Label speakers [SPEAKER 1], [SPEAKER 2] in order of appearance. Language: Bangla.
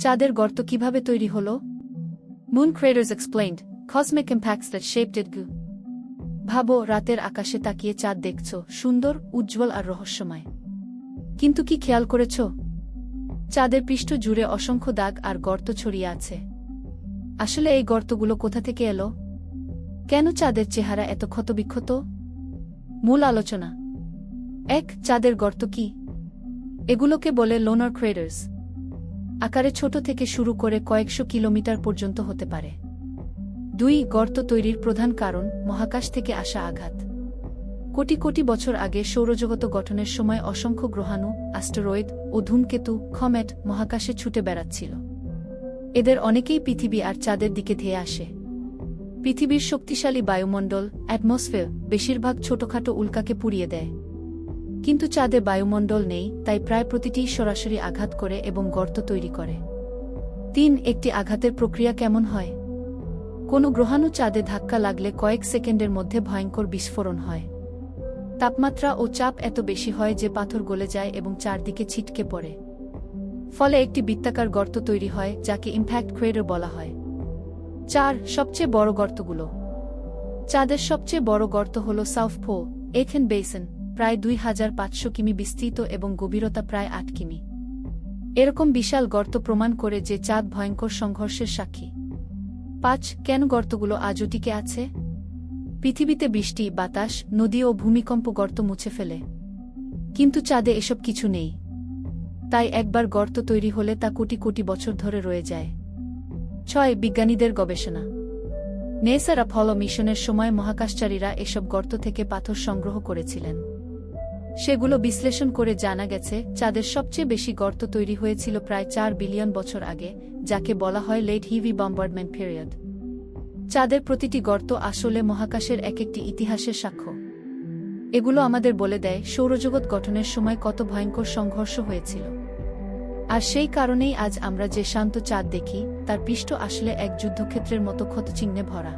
[SPEAKER 1] চাঁদের গর্ত কিভাবে তৈরি হলো? Moon craters explained, cosmic impacts that shaped it. ভাবো, রাতের আকাশে তাকিয়ে চাঁদ দেখছ, সুন্দর, উজ্জ্বল আর রহস্যময়। কিন্তু কি খেয়াল করেছ? চাঁদের পৃষ্ঠ জুড়ে অসংখ্য দাগ আর গর্ত ছড়িয়ে আছে। আসলে এই গর্তগুলো কোথা থেকে এলো? কেন চাঁদের চেহারা এত ক্ষতবিক্ষত? মূল আলোচনা। 1. চাঁদের গর্ত কি? এগুলোকে বলে লোনার ক্রেটার্স। আকারে ছোট থেকে শুরু করে কয়েকশো কিলোমিটার পর্যন্ত হতে পারে। 2. গর্ত তৈরির প্রধান কারণ মহাকাশ থেকে আসা আঘাত। কোটি কোটি বছর আগে সৌরজগৎ গঠনের সময় অসংখ্য গ্রহাণু, অ্যাস্টেরয়েড ও ধূমকেতু, কমেট মহাকাশে ছুটে বেড়াচ্ছিল। এদের অনেকেই পৃথিবী আর চাঁদের দিকে ধেয়ে আসে। পৃথিবীর শক্তিশালী বায়ুমণ্ডল, অ্যাটমসফিয়ার, বেশিরভাগ ছোটখাটো উল্কাকে পুড়িয়ে দেয়। কিন্তু চাঁদে বায়ুমণ্ডল নেই, তাই প্রায় প্রতিটিই সরাসরি আঘাত করে এবং গর্ত তৈরি করে। 3. একটি আঘাতের প্রক্রিয়া কেমন হয়? কোনো গ্রহাণু চাঁদে ধাক্কা লাগলে কয়েক সেকেন্ডের মধ্যে ভয়ঙ্কর বিস্ফোরণ হয়। তাপমাত্রা ও চাপ এত বেশি হয় যে পাথর গলে যায় এবং চারদিকে ছিটকে পড়ে। ফলে একটি বৃত্তাকার গর্ত তৈরি হয়, যাকে ইম্প্যাক্ট ক্রেটার বলা হয়। 4. সবচেয়ে বড় গর্তগুলো। চাঁদের সবচেয়ে বড় গর্ত হল সাউথ পোল এথেন বেসিন, প্রায় 2500 কিমি বিস্তৃত এবং গভীরতা প্রায় 8 কিমি। এরকম বিশাল গর্ত প্রমাণ করে যে চাঁদ ভয়ঙ্কর সংঘর্ষের সাক্ষী। 5. কেন গর্তগুলো আজও টিকে আছে? পৃথিবীতে বৃষ্টি, বাতাস, নদী ও ভূমিকম্প গর্ত মুছে ফেলে। কিন্তু চাঁদে এসব কিছু নেই। তাই একবার গর্ত তৈরি হলে তা কোটি কোটি বছর ধরে রয়ে যায়। 6. বিজ্ঞানীদের গবেষণা। নেসার অ্যাপোলো মিশনের সময় মহাকাশচারীরা এসব গর্ত থেকে পাথর সংগ্রহ করেছিলেন। সেগুলো বিশ্লেষণ করে জানা গেছে চাঁদের সবচেয়ে বেশি গর্ত তৈরি হয়েছিল প্রায় 4 বিলিয়ন বছর আগে, যাকে বলা হয় লেট হিভি বম্বার্ডমেন্ট পিরিয়ড। চাঁদের প্রতিটি গর্ত আসলে মহাকাশের এক একটি ইতিহাসের সাক্ষ্য। এগুলো আমাদের বলে দেয় সৌরজগৎ গঠনের সময় কত ভয়ঙ্কর সংঘর্ষ হয়েছিল। আর সেই কারণেই আজ আমরা যে শান্ত চাঁদ দেখি, তার পৃষ্ঠ আসলে এক যুদ্ধক্ষেত্রের মতো ক্ষতচিহ্নে ভরা।